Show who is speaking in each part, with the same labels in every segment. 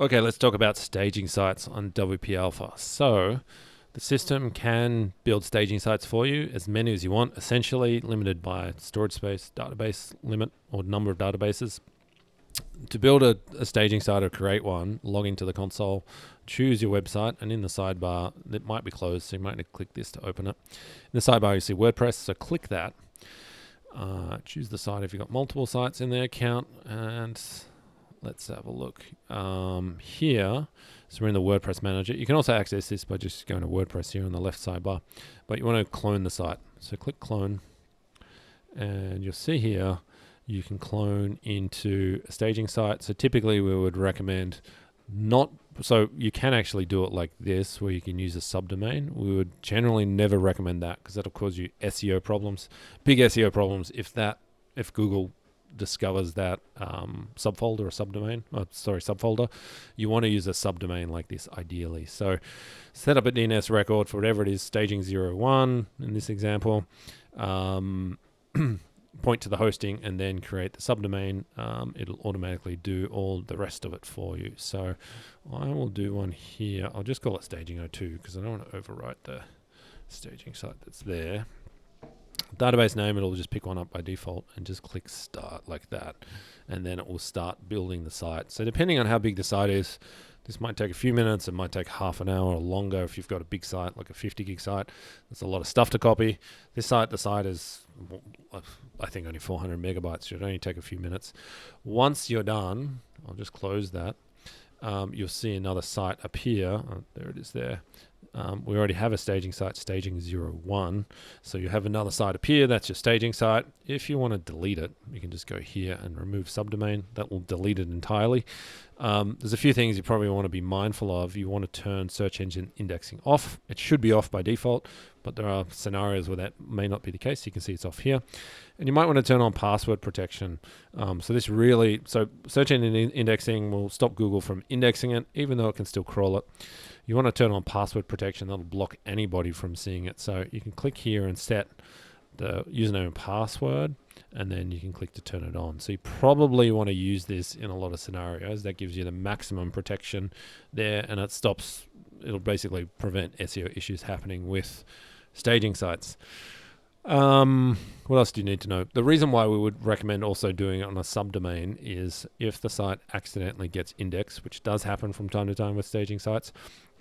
Speaker 1: Okay, let's talk about staging sites on WPAlpha. So the system can build staging sites for you, as many as you want, essentially limited by storage space, database limit, or number of databases. To build a staging site or create one, log into the console, choose your website, and in the sidebar, it might be closed, so you might need to click this to open it. In the sidebar, you see WordPress, so click that. Choose the site if you've got multiple sites in the account, and let's have a look here. So we're in the WordPress manager. You can also access this by just going to WordPress here on the left sidebar, but you want to clone the site. So click clone, and you'll see here you can clone into a staging site. So typically we would recommend not, so you can actually do it like this where you can use a subdomain. We would generally never recommend that because that'll cause you SEO problems, big SEO problems if Google discovers that subfolder or subdomain, subfolder. You want to use a subdomain like this ideally. So set up a DNS record for whatever it is, staging 01 in this example. Point to the hosting and then create the subdomain. It'll automatically do all the rest of it for you. So I will do one here. I'll just call it staging 02 because I don't want to overwrite the staging site that's there. Database name, it'll just pick one up by default and just click start like that, and then it will start building the site. So depending on how big the site is, this might take a few minutes, it might take half an hour or longer if you've got a big site like a 50 gig site. There's a lot of stuff to copy. The site is I think only 400 megabytes, so it'll only take a few minutes. Once you're done, I'll just close that. You'll see another site appear. There it is there. We already have a staging site, staging 01. So you have another site appear. That's your staging site. If you want to delete it, you can just go here and remove subdomain. That will delete it entirely. There's a few things you probably want to be mindful of. You want to turn search engine indexing off. It should be off by default, but there are scenarios where that may not be the case. You can see it's off here. And you might want to turn on password protection. So search engine indexing will stop Google from indexing it, even though it can still crawl it. You want to turn on password protection. That'll block anybody from seeing it. So you can click here and set the username and password, and then you can click to turn it on. So you probably want to use this in a lot of scenarios. That gives you the maximum protection there, and it'll basically prevent SEO issues happening with staging sites. What else do you need to know? The reason why we would recommend also doing it on a subdomain is if the site accidentally gets indexed, which does happen from time to time with staging sites,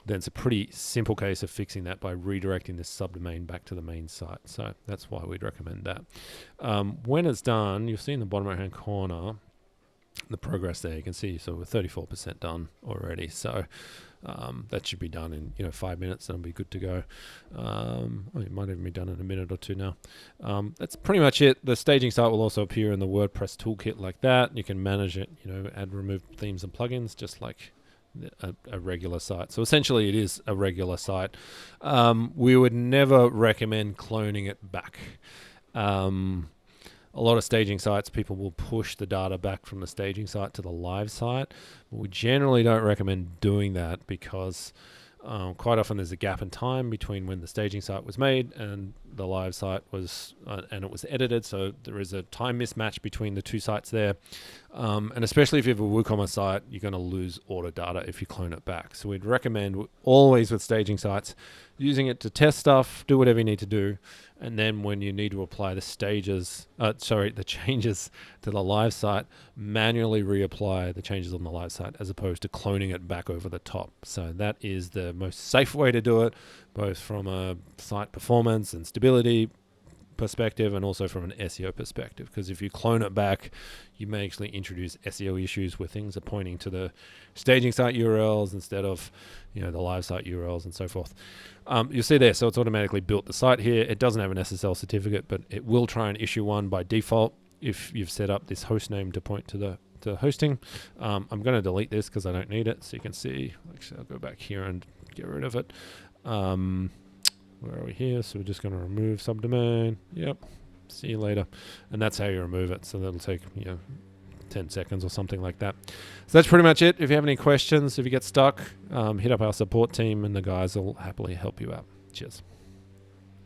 Speaker 1: then it's a pretty simple case of fixing that by redirecting this subdomain back to the main site. So that's why we'd recommend that. When it's done, you'll see in the bottom right hand corner the progress there. You can see, so we're 34% done already. So that should be done in 5 minutes, and it'll be good to go. It might even be done in a minute or two now. That's pretty much it. The staging site will also appear in the WordPress toolkit like that. You can manage it, add, remove themes and plugins, just like a regular site. So essentially it is a regular site. We would never recommend cloning it back. A lot of staging sites, people will push the data back from the staging site to the live site. But we generally don't recommend doing that because quite often there's a gap in time between when the staging site was made and the live site was, and it was edited. So there is a time mismatch between the two sites there. And especially if you have a WooCommerce site, you're going to lose order data if you clone it back. So we'd recommend always with staging sites, using it to test stuff, do whatever you need to do. And then when you need to apply the changes to the live site, manually reapply the changes on the live site as opposed to cloning it back over the top. So that is the most safe way to do it, both from a site performance and stability perspective and also from an SEO perspective, because if you clone it back, you may actually introduce SEO issues where things are pointing to the staging site URLs instead of the live site URLs and so forth. You'll see there, so it's automatically built the site here. It doesn't have an SSL certificate, but it will try and issue one by default if you've set up this host name to point to the hosting. I'm going to delete this because I don't need it. So you can see, actually I'll go back here and get rid of it. Where are we here? So we're just going to remove subdomain. Yep. See you later. And that's how you remove it. So that'll take 10 seconds or something like that. So that's pretty much it. If you have any questions, if you get stuck, hit up our support team and the guys will happily help you out. Cheers.